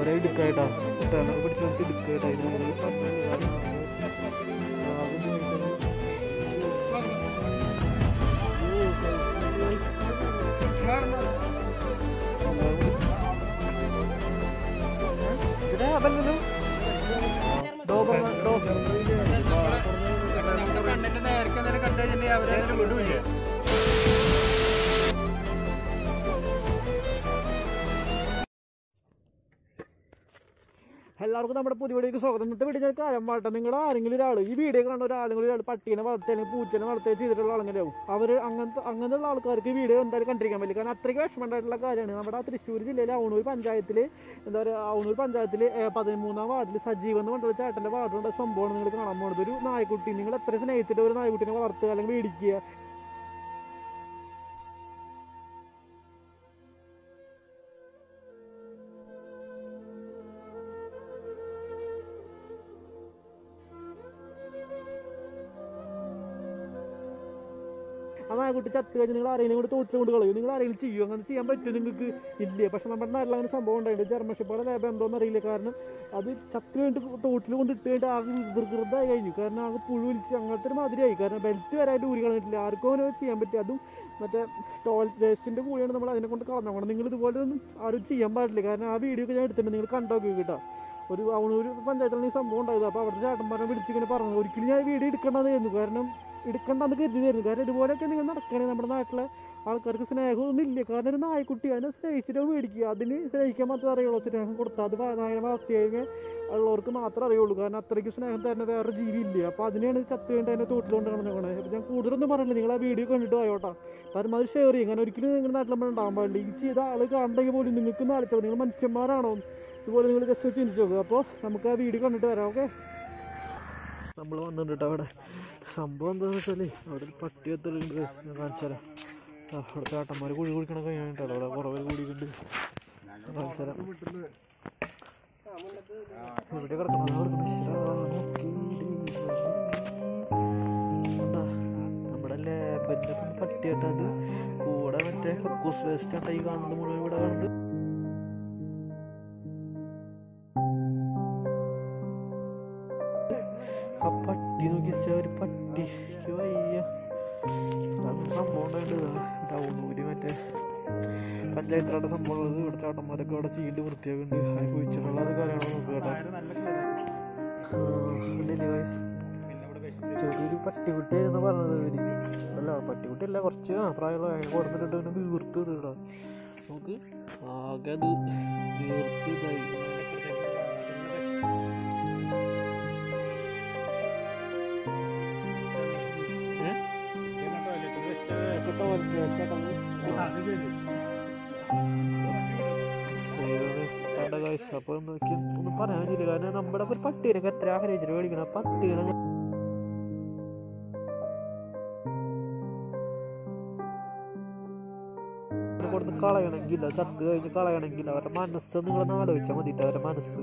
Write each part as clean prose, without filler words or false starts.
അവരെ എടുക്കായിട്ടാ കുട്ടാനൊക്കെ പിടിച്ചു നോക്കി എടുക്കായിട്ടാ ഇത് നമ്മൾ പറഞ്ഞു എല്ലാവർക്കും നമ്മുടെ പുതിയ വീഡിയോക്ക് സ്വാഗതം. ഇന്നത്തെ വീഡിയോ ഞാൻ കാര്യം പാട്ടെ. നിങ്ങളുടെ ആരെങ്കിലും ഒരാൾ ഈ വീഡിയോ കാണുന്ന ഒരാൾ പട്ടീനെ വളർത്തി അല്ലെങ്കിൽ പൂച്ചനെ വളർത്തി ചെയ്തിട്ടുള്ള ആളെങ്കിലും അവർ അങ്ങനത്തെ ആൾക്കാർക്ക് ഈ വീഡിയോ എന്തായാലും കണ്ടിരിക്കാൻ പറ്റില്ല. കാരണം അത്രയ്ക്ക് വിഷമമുണ്ടായിട്ടുള്ള കാര്യമാണ്. നമ്മുടെ തൃശ്ശൂർ ജില്ലയിലെ അവണൂർ പഞ്ചായത്തിൽ എന്താ പറയുക, അവണൂർ പഞ്ചായത്തിൽ 13-ാം വാർഡിൽ സജീവ് എന്ന് പറഞ്ഞിട്ടുള്ള ചേട്ടൻ്റെ വാർഡിലുള്ള സംഭവമാണ് നിങ്ങൾ കാണാൻ പോകുന്നത്. ഒരു നായ്ക്കുട്ടി, നിങ്ങൾ എത്ര സ്നേഹിച്ചിട്ട് ഒരു നായ്ക്കുട്ടിനെ വളർത്തുക അല്ലെങ്കിൽ മേടിക്കുക. ആ നായ്ക്കുട്ടി ചത്ത് കഴിഞ്ഞ് നിങ്ങൾ ആരെങ്കിലും കൂടി തോട്ടിൽ കൊണ്ട് കളയും. നിങ്ങൾ ആരെങ്കിലും ചെയ്യും? അങ്ങനെ ചെയ്യാൻ പറ്റും നിങ്ങൾക്ക്? ഇല്ലേ. പക്ഷെ നമ്മുടെ നാട്ടിൽ അങ്ങനെ സംഭവം ഉണ്ടായിട്ട് ജർമ്മൻഷിപ്പുടെ ലേബം എന്തോന്ന് അറിയില്ല. കാരണം അത് ചത്ത് കഴിഞ്ഞിട്ട് തോട്ടിൽ കൊണ്ട് ഇട്ട് കഴിഞ്ഞിട്ട് ആകെ വികൃതമായി കഴിഞ്ഞു. കാരണം ആകെ പുഴു വലിച്ച് അങ്ങനത്തെ ഒരു മാതിരിയായി. കാരണം ബെൽറ്റ് വരായിട്ട് ഊരി കളഞ്ഞിട്ടില്ല. ആർക്കും അങ്ങനെ ചെയ്യാൻ പറ്റും. അതും മറ്റേ ടോയ്ലറ്റ് വേസ്റ്റിൻ്റെ കൂടിയാണ് നമ്മൾ അതിനെ കൊണ്ട് കളഞ്ഞോണം. നിങ്ങൾ ഇതുപോലെ ഒന്നും ആരും ചെയ്യാൻ പാടില്ല. കാരണം ആ വീഡിയോ ഒക്കെ ഞാൻ എടുത്തിട്ടുണ്ട്, നിങ്ങൾ കണ്ടോക്കി കേട്ടോ. ഒരു അവണൂർ പഞ്ചായത്തിലാണ് ഈ സംഭവം ഉണ്ടായത്. അപ്പോൾ അവിടുത്തെ ചേട്ടന്മാരെ വിളിച്ചിങ്ങനെ പറഞ്ഞു. ഒരിക്കലും ഞാൻ വീഡിയോ എടുക്കേണ്ടതായിരുന്നു. കാരണം എടുക്കേണ്ടെന്ന് കരുതിയായിരുന്നു. കാരണം ഇതുപോലെയൊക്കെ നിങ്ങൾ നടക്കണേ. നമ്മുടെ നാട്ടിലെ ആൾക്കാർക്ക് സ്നേഹമൊന്നും ഇല്ല. കാരണം ഒരു നായ്ക്കുട്ടി അതിനെ സ്നേഹിച്ചിട്ട് മേടിക്കുക. അതിന് സ്നേഹിക്കാൻ മാത്രമേ അറിയുള്ളൂ. സ്നേഹം കൊടുത്താൽ അത് നായനെ വളർത്തി കഴിഞ്ഞാൽ ഉള്ളവർക്ക് മാത്രമേ അറിയുള്ളൂ. കാരണം അത്രയ്ക്ക് സ്നേഹം തരുന്ന വേറെ ജീവി ഇല്ല. അപ്പോൾ അതിനെയാണ് ചത്ത് കഴിഞ്ഞിട്ട് അതിനെ തോട്ടിൽ കൊണ്ടാണ് നോക്കണേ. അപ്പോൾ ഞാൻ കൂടുതലൊന്നും പറഞ്ഞില്ല. നിങ്ങൾ ആ വീഡിയോ കണ്ടിട്ട് ആയോട്ടാ. കാരണം അത് ഷെയർ ചെയ്യും. കാരണം ഒരിക്കലും നിങ്ങളുടെ നാട്ടിൽ നമ്മൾ ഉണ്ടാകാൻ പാടില്ല. ഈ ചെയ്ത ആൾ കാണണമെങ്കിൽ പോലും നിങ്ങൾക്ക് നാളത്തെ നിങ്ങൾ മനുഷ്യന്മാരാണോ ഇതുപോലെ നിങ്ങൾ ജസ്റ്റ് ചിന്തിച്ചു നോക്കുക. അപ്പോൾ നമുക്ക് ആ വീഡിയോ കണ്ടിട്ട് വരാം. ഓക്കെ, നമ്മൾ വന്നിട്ട് അവിടെ സംഭവം എന്താണെന്ന് വെച്ചാൽ അവിടെ ഒരു പട്ടി എത്തുന്നുണ്ട്. ഞാൻ കാണിച്ചു തരാം. അവിടെ ചേട്ടന്മാർ കുഴി കുടിക്കണ കഴിഞ്ഞിട്ടല്ലോ. അവിടെ കുറവ് കൂടിയിട്ടുണ്ട്. കാണിച്ചു തരാം. ഇവിടെ കിടക്കണം. നമ്മുടെ ലേബിൻ്റെ പട്ടിയായിട്ട് അത് കൂടെ മറ്റേ കക്കൂസ് വേസ്റ്റ് ആയിട്ട് ഈ കാണുന്നത് മുഴുവൻ ഇവിടെ കാണുന്നത്. ആ പട്ടി നോക്കി ഒരു പട്ടിക്ക് വയ്യ. അത് സംഭവം ഉണ്ടായിട്ട് ടൗണൂര് മറ്റേ പഞ്ചായത്തിലായിട്ട് സംഭവം ഉള്ളത്. ഇവിടെ ചേട്ടന്മാരൊക്കെ അവിടെ ചീണ്ട് വൃത്തിയാക്കുന്നുണ്ട്. അനുഭവിച്ചിട്ടുള്ള അത് കാര്യങ്ങളോ നോക്കുക കേട്ടോ. ചെറിയൊരു പട്ടിക്കുട്ടിയായിരുന്നു പറഞ്ഞത് ഇവര്. അല്ല പട്ടിക്കുട്ടിയല്ല, കുറച്ച് പ്രായമുള്ള കൊടുത്തിട്ട് പിന്നെ വീർത്ത് ഇടാം. നമുക്ക് ആകെ അത് വീർത്ത് ഇതായി. അപ്പോൾ നോക്കി ഒന്നും പറയാൻ പറ്റില്ല. കാരണം നമ്മുടെ ഒരു പട്ടീനൊക്കെ എത്ര ആഗ്രഹിച്ചിട്ട് മേടിക്കണം. പട്ടികളെ കൊടുത്ത് കളയണമെങ്കില്ല, ചത്ത് കഴിഞ്ഞ് കളയണമെങ്കിൽ അവരുടെ മനസ്സ് നിങ്ങളൊന്ന് ആലോചിച്ചാൽ മതിയിട്ട് അവരുടെ മനസ്സ്.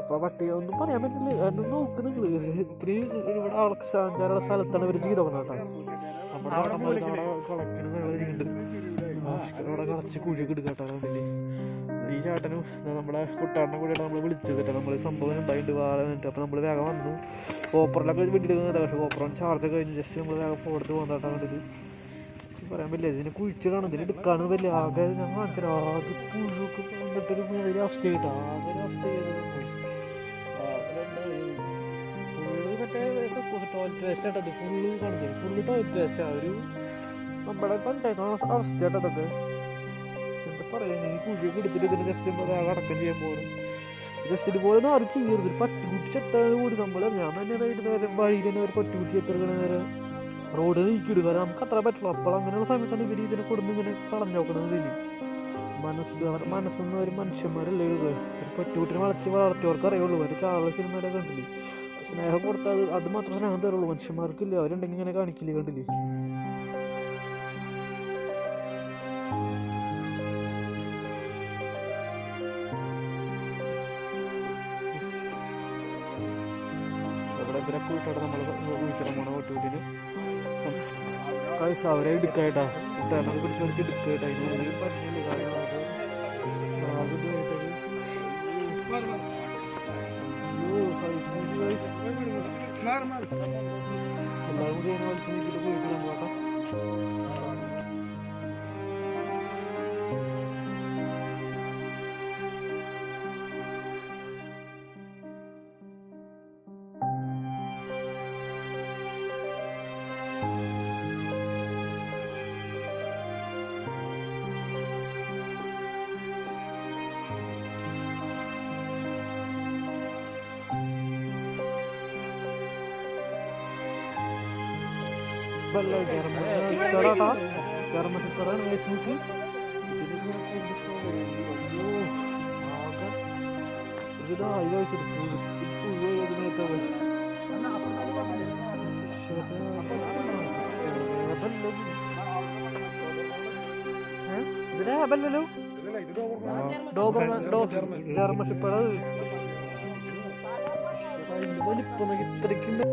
അപ്പോൾ പട്ടി ഒന്നും പറയാൻ പറ്റില്ല. കാരണം നോക്ക് നിങ്ങൾ ഇത്രയും ഇവിടെ ആൾക്കാരുടെ സ്ഥലത്താണ് ഇവർ ചെയ്തോക്കണം കേട്ടോ. നമ്മുടെ അവിടെ കളക്കണ വെള്ളമുണ്ട്. അവിടെ കളച്ച് കുഴിയൊക്കെ എടുക്കട്ടെ. അതില് ഈ ചേട്ടനും നമ്മുടെ കുട്ടാറിനെ കൂടിയാണ് നമ്മൾ വിളിച്ചത്. നമ്മൾ സംഭവം ഉണ്ടായിട്ട് വേറെ വേണ്ടിട്ട്. അപ്പോൾ നമ്മൾ വേഗം വന്നു. ഓപ്പറിലൊക്കെ വീട്ടിലെടുക്കുന്നത്. പക്ഷേ ഓപ്പറാണ് ചാർജ് കഴിഞ്ഞ് ജസ്റ്റ് നമ്മൾ വേഗം ഫോർത്ത് പോകുന്നതായിട്ടാ വേണ്ടത്. പറയാൻ പറ്റില്ല. ഇതിനെ കുഴിച്ചിടാണ്, ഇതിന് എടുക്കാനും വലിയ ആകെ ഞാൻ കാണിച്ചത്. ആകെ പുഴുക്കെ വന്നിട്ടൊരു ഒരു അവസ്ഥയായിട്ട് ആകെ ഒരു അവസ്ഥ ഫുള്ള് മറ്റേ ടോയ്ലറ്റ് വേസ്റ്റ് ആയിട്ടത് ഫുള്ള് കാണുന്നത്. Full toilet waste. ആ ഒരു നമ്മുടെ പഞ്ചായത്ത് അവസ്ഥയായിട്ടതൊക്കെ എന്താ പറയുക. ഈ കുഴിയൊക്കെ എടുത്തിട്ട് ഇതിന് ജസ്റ്റ് വേഗം അടക്കം ചെയ്യാൻ പോകും. ജസ്റ്റ് ഇതുപോലെ ആരും ചെയ്യരുത്. ഒരു പട്ടിക്കുട്ടി ചെത്താൻ പോലും നമ്മൾ ഞാൻ തന്നെ നേരം വഴിയിൽ തന്നെ ഒരു പട്ടിക്കുട്ടി ചെത്തറക്കണ നേരം റോഡ് നീക്കിയിടുക. കാരണം നമുക്ക് അത്ര പറ്റുള്ളൂ. അപ്പോൾ അങ്ങനെയുള്ള സമയത്താണ് ഇവർ ഇതിനെ കൊടുന്ന് ഇങ്ങനെ കളഞ്ഞു നോക്കണത്. ഇതിൽ മനസ്സ് അവരുടെ മനസ്സെന്ന് ഒരു മനുഷ്യന്മാരല്ലേ ഉള്ളൂ. ഒരു പട്ടിക്കുട്ടിനെ വളർത്തിയവർക്ക് അറിയുള്ളൂ. ഒരു ചാള സിനിമയിലൊക്കെ കണ്ടില്ലേ. സ്നേഹം കൊടുത്താൽ അത് മാത്രം സ്നേഹം തരുള്ളൂ. മനുഷ്യന്മാർക്കില്ല. അവരുണ്ടെങ്കിൽ ഇങ്ങനെ കാണിക്കില്ലേ, കണ്ടില്ലേ. അവിടെ ഇവരെ പോയിട്ടാണ് നമ്മൾ വിളിച്ചിട്ട് പോണ പട്ടിക്കുട്ടിന്. അവരെ എടുക്കായിട്ടാ കുട്ടാനൊക്കെ പിടിച്ചവർക്ക് എടുക്കായിട്ടാ. അതിന് പറഞ്ഞില്ല കാര്യങ്ങളൊക്കെ എല്ലാവരും കൂടി അതിനെ വലിച്ചു നീക്കിയിട്ട് പോയിട്ട് നമ്മളോട്ടെ बल्ला चढ़ा गर्म से चढ़ा इसमें की इधर आइए इसे पूरे ये तो इधर है बल्ले लो डोबर गर्म से पड़ा വലിയ ഇത്രയ്ക്കുണ്ട്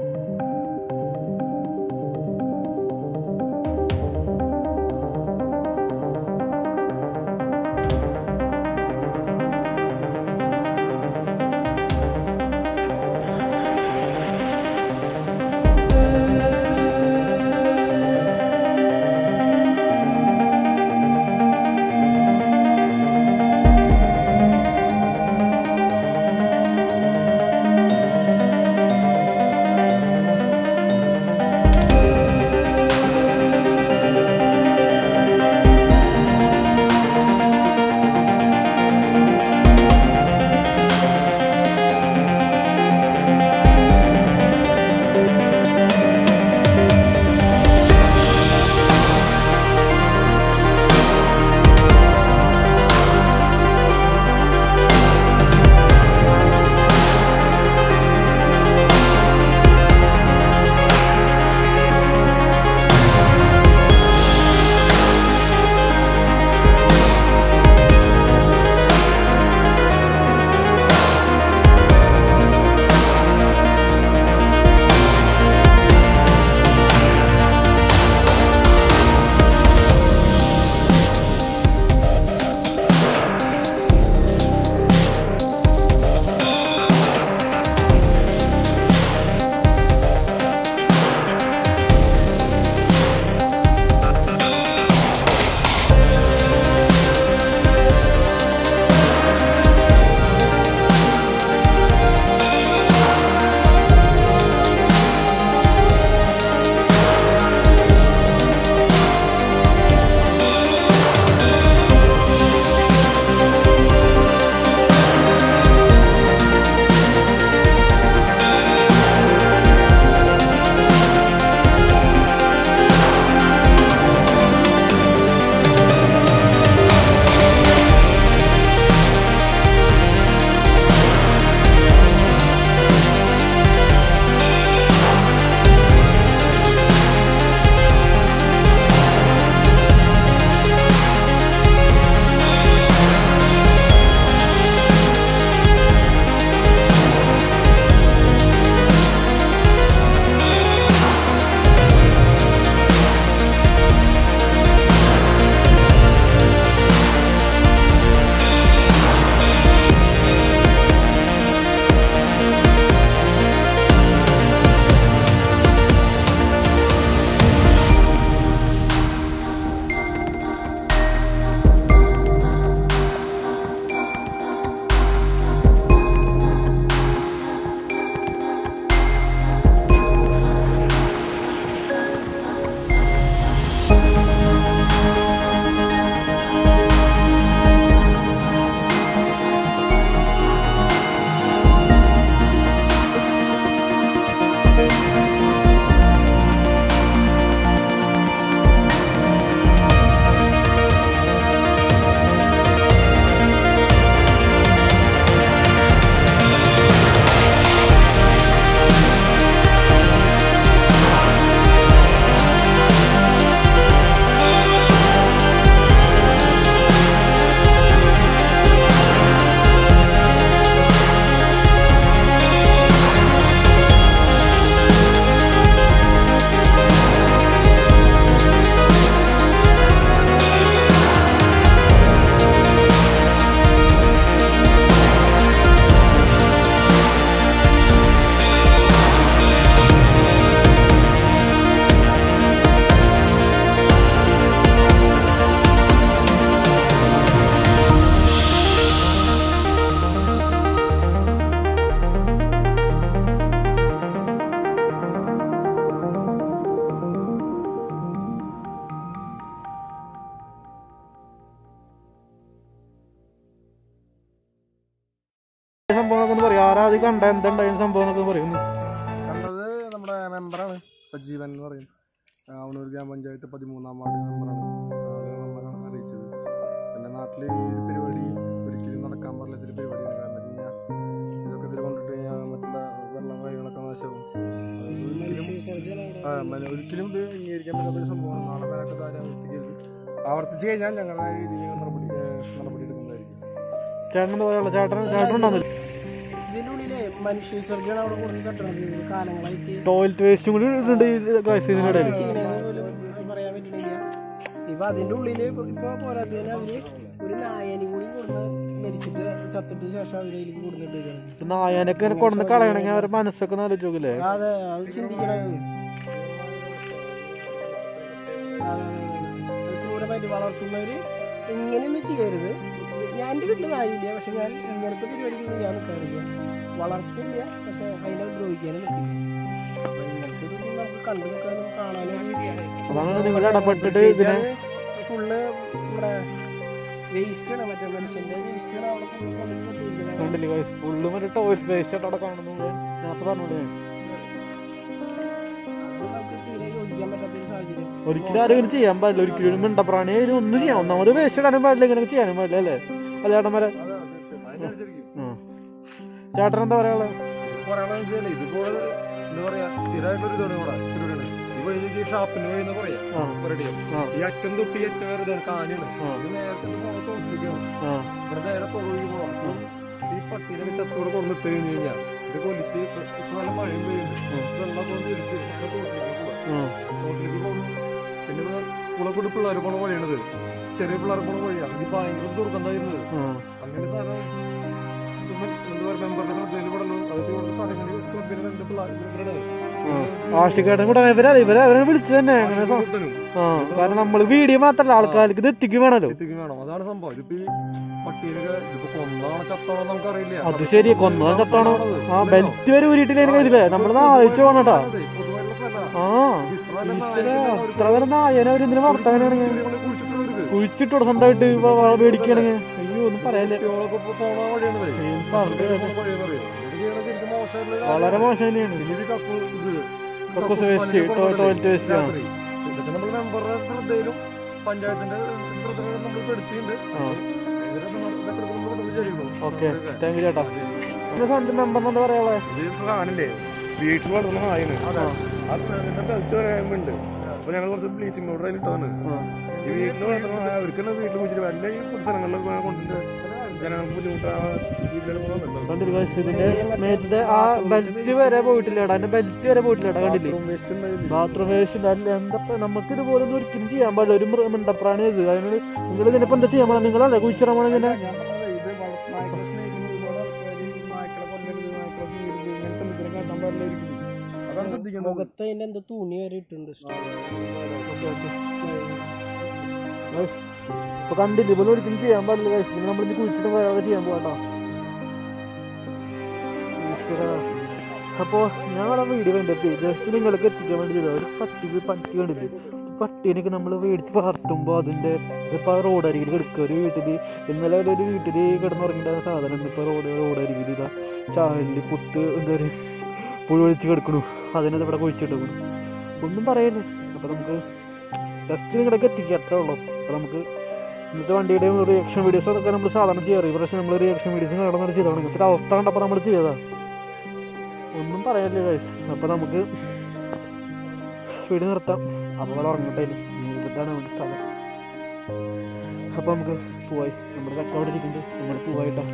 സംഭവം എന്നൊക്കെ പറയാം, ആരാ അത് കണ്ട എന്തുണ്ടായിരുന്ന സംഭവം എന്നൊക്കെ പറയുന്നു. കണ്ടത് നമ്മുടെ മെമ്പറാണ് സജീവൻ എന്ന് പറയും, അവണൂർ ഗ്രാമപഞ്ചായത്ത് 13-ാം വാർഡ് മെമ്പറാണ്. നമ്മളെ അറിയിച്ചത്. പിന്നെ നാട്ടിൽ ഈ ഒരു പരിപാടി ഒരിക്കലും നടക്കാൻ പാടില്ലാത്തൊരു പരിപാടിയാണ്. കാരണം വെച്ച് കഴിഞ്ഞാൽ ഇതൊക്കെ ഇതിൽ കൊണ്ടിട്ട് കഴിഞ്ഞാൽ മറ്റുള്ള വെള്ളം കാര്യങ്ങളൊക്കെ നാശവും ഒരിക്കലും ഇത് അംഗീകരിക്കാൻ പറ്റാത്തൊരു സംഭവമാണ്. നാളെ വരൊക്കെ ആവർത്തിച്ച് കഴിഞ്ഞാൽ ഞങ്ങളുടെ രീതിയിൽ നടപടി എടുക്കുന്നതായിരിക്കും. ഇതിനുള്ളിലെ മനുഷ്യ വിസർജനം അവിടെ കൊടുത്ത് തട്ടണത് കാലങ്ങളായിട്ട് ടോയ്ലറ്റ് വേസ്റ്റും കൂടി ഇട്ടിട്ടുണ്ട് പറയാൻ പറ്റണില്ല. ഇപ്പൊ അതിന്റെ ഉള്ളില് ഇപ്പൊ പോരാത്തതിന് അവര് ഒരു നായനും കൂടി കൊടുത്ത് മരിച്ചിട്ട് ചത്തിട്ട് ശേഷം അവര് അതിലേക്ക് കൊടുത്തിട്ട് നായനൊക്കെ കൊണ്ടു കളയണെങ്കിൽ അവരുടെ മനസ്സൊക്കെ ആലോചിച്ചോക്കില്ലേ. അതെ, അത് ചിന്തിക്കണത് ക്രൂരമായിട്ട് വളർത്തുന്നവര് ഇങ്ങനെയൊന്നും ചെയ്യരുത്. ഞാൻ എൻ്റെ വീട്ടിൽ നായില്ല, പക്ഷെ ഞാൻ ഇങ്ങനത്തെ പരിപാടിക്കൊന്നും ഞാൻ നിൽക്കാറില്ല. വളർത്തില്ല, പക്ഷെ അതിനെ ദ്രോഹിക്കാനും നിൽക്കില്ല. അപ്പൊ ഇങ്ങനത്തെ ഇതൊന്നും നമുക്ക് കണ്ടു നിൽക്കാനും കാണാനും ഫുള്ള് നമ്മുടെ വേസ്റ്റാണ്, മറ്റേ മനുഷ്യന്റെ വേസ്റ്റാണ് അവിടെ ഫുള്ള് മറ്റേ ടോയ്ലറ്റ് വേസ്റ്റ് അവിടെ കാണുന്നു. നമുക്ക് തീരെ യോജിക്കാൻ പറ്റാത്തൊരു സാഹചര്യം. ഒരിക്കലും ആരെങ്കിലും ചെയ്യാൻ പാടില്ല, ഒരിക്കലും മിണ്ടപ്രാണിയെ ഒന്നും ചെയ്യാം. ഒന്നാമത് വേസ്റ്റ് ഇടാനും പാടില്ല, ഇങ്ങനെ ചെയ്യാനും പാടില്ല അല്ലേ? അല്ല ചേട്ടന്മാരെ, ചേട്ടൻ എന്താ പറയാനുള്ളത്? ഇതിപ്പോ എന്താ പറയാ, സ്ഥിരമായിട്ടൊരു ഇതാണ് ഇവിടെ പരിപാടിയാണ്. ഇപ്പൊ എനിക്ക് ഷാപ്പിന് പോയെന്ന് പറയാം പരിപാടിയാണ്. ഈ അറ്റം തൊട്ട് ഈ അറ്റം വരെ ഇതാണ് കാനാണ്. ഇത് നേരത്തെ തോപ്പിക്കണം, ഇവിടെ നേരെ തൊഴിൽ പോകണം. ഈ പട്ടീനെ ചത്തോടെ കൊണ്ടിട്ട് കഴിഞ്ഞ് കഴിഞ്ഞാൽ ഇത് കൊലിച്ച് ഇപ്പൊ നല്ല മഴയും പെയ്യുന്നുണ്ട്, വെള്ളം കൊണ്ട് ഇടിച്ച് നേരെ തോട്ടിലേക്ക് പോകും. പിന്നെ ഇവിടെ സ്കൂളൊക്കെ കൂടി പിള്ളേർ പോണ വഴിയാണിത്, ചെറിയ പിള്ളേർ പോണ വഴിയാണ്. ഇത് ഭയങ്കര ദുർഗന്ധമായിരുന്നത്. അങ്ങനെ സാധനം എന്താ പറയുക, മെമ്പറുടെ ശ്രദ്ധയിൽ പെടുന്നു. അതൊക്കെ ക്ലബിന് 2 പിള്ളേരുടെ ആഷിക്കേട്ടൻ കൂടെ ഇവരെ വിളിച്ചു തന്നെ അങ്ങനെ. കാരണം നമ്മള് വീഡിയോ മാത്രല്ല, ആൾക്കാർക്ക് ഇത് എത്തിക്കും വേണല്ലോ. അതാണ് സംഭവം. ഇതിപ്പോ ഈ പട്ടീനൊക്കെ ഇതിപ്പോ കൊന്നാണോ ചത്താണോ നമുക്കറിയില്ല. അത് ശരി, കൊന്നോ ചത്താണോ? ആ ബെൽറ്റ് വരെ ഊരിയിട്ടില്ല ഇതില്ലേ, നമ്മള് ആലോചിച്ചു പോകണട്ടാ. ആ ഇത്ര വരെ നായനെ അവരെന്തിനു വളർത്താനാണെങ്കിൽ കുഴിച്ചിട്ടോടെ സ്വന്തമായിട്ട് മേടിക്കുകയാണെങ്കിൽ. അയ്യോ ഒന്നും പറയാല്ലേ, വളരെ മോശം തന്നെയാണ്. കക്കൂസ് വേസ്റ്റ്, ടോയ്ലറ്റ് വേസ്റ്റ്. ഇതൊക്കെ നമ്മൾ മെമ്പറുടെ ശ്രദ്ധയിലും പഞ്ചായത്തിന്റെ ശ്രദ്ധയിലും നമ്മൾ പെടുത്തിയിട്ടുണ്ട്. ഓക്കെ, താങ്ക് യു ചേട്ടാ. മെമ്പറിനെന്താ പറയാനുള്ളത്? ഇത് കാണില്ലേ, വീട്ടിൽ വളർന്ന നായന് അതിന്റെ ബെൽറ്റ് വരാനുണ്ട്. അപ്പൊ ഞങ്ങൾ കുറച്ച് ബ്ലീച്ചിങ് പൗഡർ അതിലിട്ടാണ് ഈ വീട്ടിൽ വളർത്തുന്ന നായ. അവർക്കുള്ള വീട്ടിൽ വെച്ചിട്ട് വല്ല ഈ പൊതുസ്ഥലങ്ങളിലൊക്കെ കൊണ്ടിട്ട് ജനങ്ങൾക്ക് ബുദ്ധിമുട്ടാണ്. ഇതിന്റെ മേത്തത്തെ ആ ബെൽറ്റ് വരെ പോയിട്ടില്ലടാ, അതിന്റെ ബെൽറ്റ് വരെ പോയിട്ടില്ലടാ, കണ്ടില്ലേ? ബാത്റൂം വേസ്റ്റ് എന്താ നമുക്ക് ഇതുപോലെ ഒന്നും ഒരിക്കലും ചെയ്യാൻ പാടില്ല. ഒരു മിണ്ടപ്രാണി ഇത്. അതിനോട് നിങ്ങൾ ഇതിനിപ്പോ എന്താ ചെയ്യാൻ പാടില്ല? നിങ്ങളല്ലേ കുഴിച്ചിടാൻ പോണ ഇതിനെ? മുഖത്ത് അതിന്റെ എന്താ തുണി വരെ ഇട്ടുണ്ട്. ഇപ്പൊ കണ്ടില്ല, ഇതുപോലെ ഒരിക്കലും ചെയ്യാൻ പാടില്ല. കഴിച്ചിട്ട് നമ്മളിത് കുഴിച്ചിട്ട് വേറെ ചെയ്യാൻ പോകട്ടോ. അപ്പൊ ഞങ്ങളെ വീഡിയോ കണ്ടിട്ട് ജസ്റ്റ് നിങ്ങൾക്ക് എത്തിക്കാൻ വേണ്ടി ചെയ്ത ഒരു പട്ടി കണ്ടില്ലേ? പട്ടീനൊക്കെ നമ്മൾ മേടിച്ച് വളർത്തുമ്പോൾ അതിൻ്റെ ഇതിപ്പോൾ റോഡരികിൽ കിടക്കുക. ഒരു വീട്ടിൽ ഇന്നലെ ഒരു വീട്ടിൽ കിടന്നുറങ്ങേണ്ട സാധനം ഇപ്പോൾ റോഡരികിൽ ഇതാ ചാനലിൽ പുത്ത് എന്താ പറയുക പുഴുവഴിച്ച് കിടക്കണു. അതിനത് ഇവിടെ കുഴിച്ചിട്ടു. ഒന്നും പറയല്ലേ. അപ്പോൾ നമുക്ക് ജസ്റ്റ് നിങ്ങളൊക്കെ എത്തിക്കുക, അത്രേ ഉള്ളൂ. അപ്പോൾ നമുക്ക് ഇന്നത്തെ വണ്ടിയുടെ റിയാക്ഷൻ വീഡിയോസ് അതൊക്കെ നമ്മൾ സാധാരണ ചെയ്യാറ്. പക്ഷേ നമ്മൾ റിയാക്ഷൻ വീഡിയോസും കടന്നാണ് ചെയ്തോളൂ. ഇങ്ങനത്തെ ഒരു അവസ്ഥ കണ്ടപ്പോൾ നമ്മൾ ചെയ്തതാണ്. ഒന്നും പറയാനില്ല ഗൈസ്. അപ്പോൾ നമുക്ക് വീഡിയോ നിർത്താം. അപ്പോൾ അവിടെ ഉറങ്ങട്ടെ. ഇതാണ് നമുക്ക് സ്ഥലം. അപ്പോൾ നമുക്ക് പോവായി. നമ്മുടെ കട്ട അവിടെ ഇരിക്കുന്നുണ്ട്. നമ്മൾ പോവായിട്ടോ.